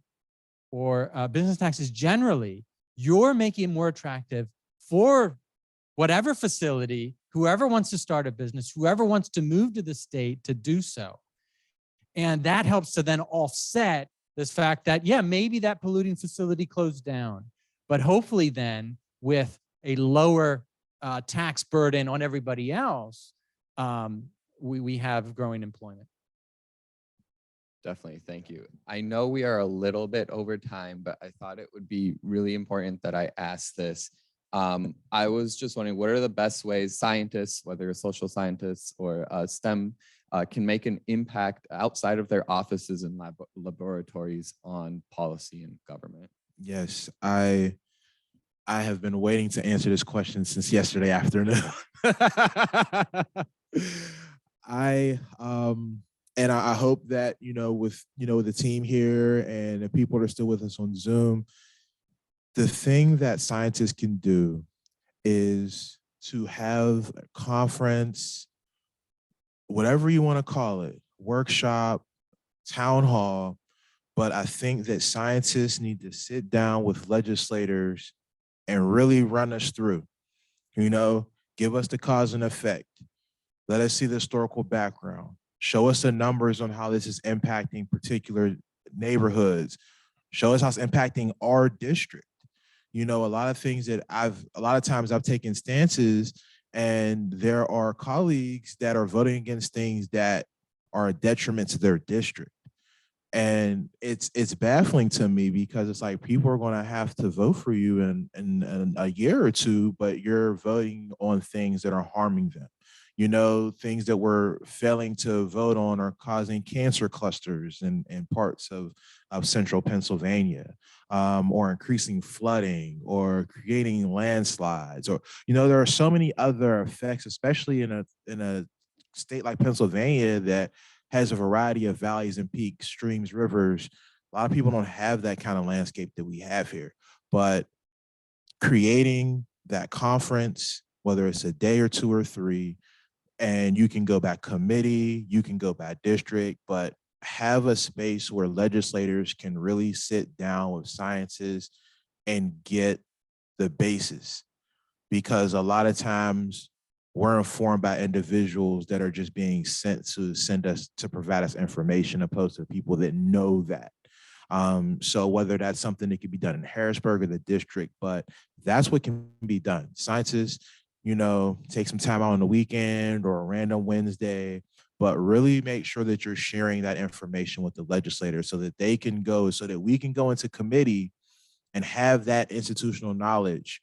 or business taxes generally, you're making it more attractive for whatever facility, whoever wants to start a business, whoever wants to move to the state to do so. And that helps to then offset this fact that, yeah, maybe that polluting facility closed down, but hopefully then with a lower tax burden on everybody else, we have growing employment. Definitely. Thank you. I know we are a little bit over time, but I thought it would be really important that I ask this. I was just wondering, what are the best ways scientists, whether social scientists or STEM, can make an impact outside of their offices and laboratories on policy and government? Yes, I have been waiting to answer this question since yesterday afternoon. I hope that, with the team here and the people that are still with us on Zoom, the thing that scientists can do is to have a conference, whatever you want to call it, workshop, town hall, but I think that scientists need to sit down with legislators and really run us through, give us the cause and effect. Let us see the historical background. Show us the numbers on how this is impacting particular neighborhoods. Show us how it's impacting our district. A lot of times I've taken stances, and there are colleagues that are voting against things that are a detriment to their district. And it's baffling to me, because it's like, people are going to have to vote for you in a year or two, but you're voting on things that are harming them. Things that we're failing to vote on are causing cancer clusters in parts of central Pennsylvania, or increasing flooding, or creating landslides, or, there are so many other effects, especially in a state like Pennsylvania that has a variety of valleys and peaks, streams, rivers. A lot of people don't have that kind of landscape that we have here, but creating that conference, whether it's a day or 2 or 3, and you can go by committee, you can go by district, but have a space where legislators can really sit down with scientists and get the basis. Because a lot of times we're informed by individuals that are just being sent to provide us information, opposed to people that know that. So whether that's something that could be done in Harrisburg or the district, but that's what can be done. Scientists, take some time out on the weekend or a random Wednesday, but really make sure that you're sharing that information with the legislators so that we can go into committee and have that institutional knowledge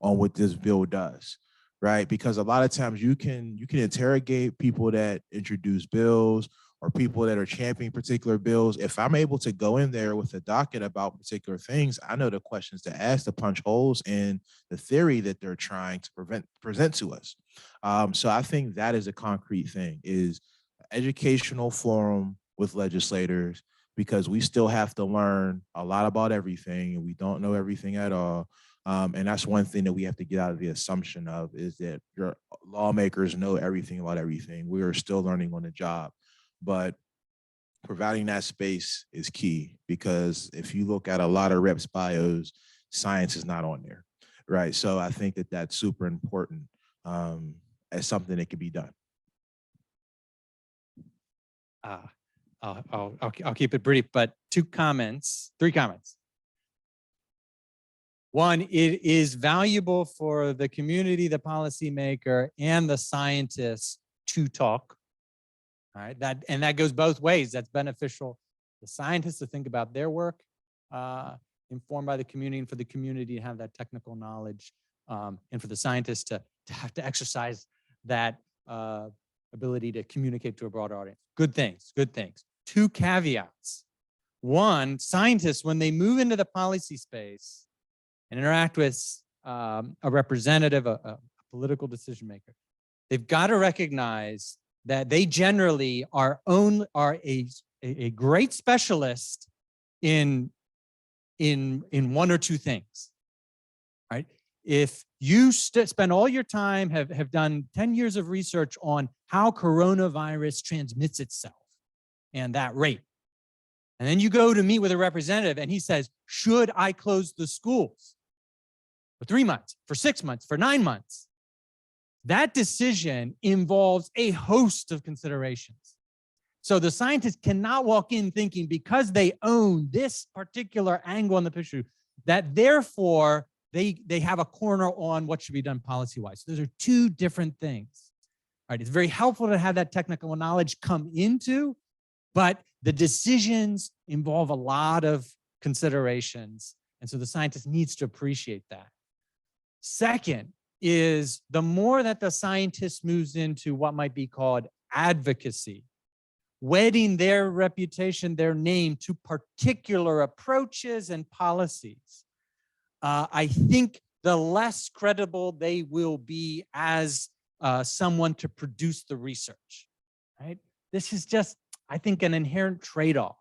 on what this bill does, right? Because a lot of times you can interrogate people that introduce bills or people that are championing particular bills. If I'm able to go in there with a docket about particular things, I know the questions to ask to punch holes in the theory that they're trying to present to us. So I think that is a concrete thing, is educational forum with legislators, because we still have to learn a lot about everything and we don't know everything at all. And that's one thing that we have to get out of the assumption of, is that your lawmakers know everything about everything. We are still learning on the job, but providing that space is key, because if you look at a lot of reps bios, science is not on there, right? So I think that that's super important as something that can be done. I'll keep it brief, but 3 comments. One, it is valuable for the community, the policymaker, and the scientists to talk. All right, that goes both ways. That's beneficial. The scientists to think about their work, informed by the community, and for the community to have that technical knowledge, and for the scientists to have to exercise that ability to communicate to a broader audience. Good things. 2 caveats. One, scientists, when they move into the policy space and interact with a representative, a political decision maker, they've got to recognize that they generally are a great specialist in 1 or 2 things, right? If you spend all your time, have done 10 years of research on how coronavirus transmits itself and that rate, and then you go to meet with a representative and he says, should I close the schools for 3 months, for 6 months, for 9 months? That decision involves a host of considerations. So the scientists cannot walk in thinking, because they own this particular angle on the picture, that therefore they have a corner on what should be done policy-wise. Those are 2 different things. All right, it's very helpful to have that technical knowledge come into, but the decisions involve a lot of considerations. And so the scientist needs to appreciate that. Second is, the more that the scientist moves into what might be called advocacy, wedding their reputation, their name to particular approaches and policies, I think the less credible they will be as someone to produce the research, right? This is just, I think, an inherent trade-off.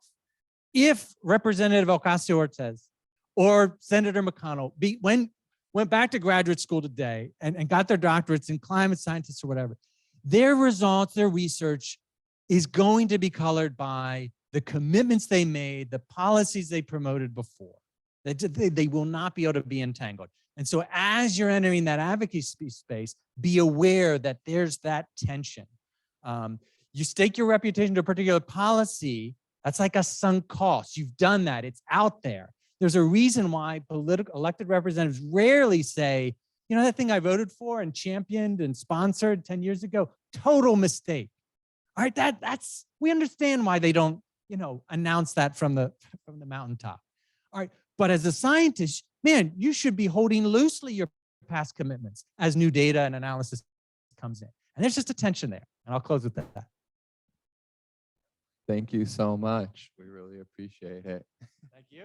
If Representative Ocasio-Cortez or Senator McConnell went back to graduate school today and got their doctorates in climate scientists or whatever, their results, their research is going to be colored by the commitments they made, the policies they promoted before. They will not be able to be entangled. And so as you're entering that advocacy space, be aware that there's that tension. You stake your reputation to a particular policy, that's like a sunk cost. You've done that, it's out there. There's a reason why elected representatives rarely say, that thing I voted for and championed and sponsored 10 years ago, total mistake. All right, that's we understand why they don't, announce that from the mountaintop. All right, but as a scientist, man, you should be holding loosely your past commitments as new data and analysis comes in. And there's just a tension there. And I'll close with that. Thank you so much. We really appreciate it. Thank you.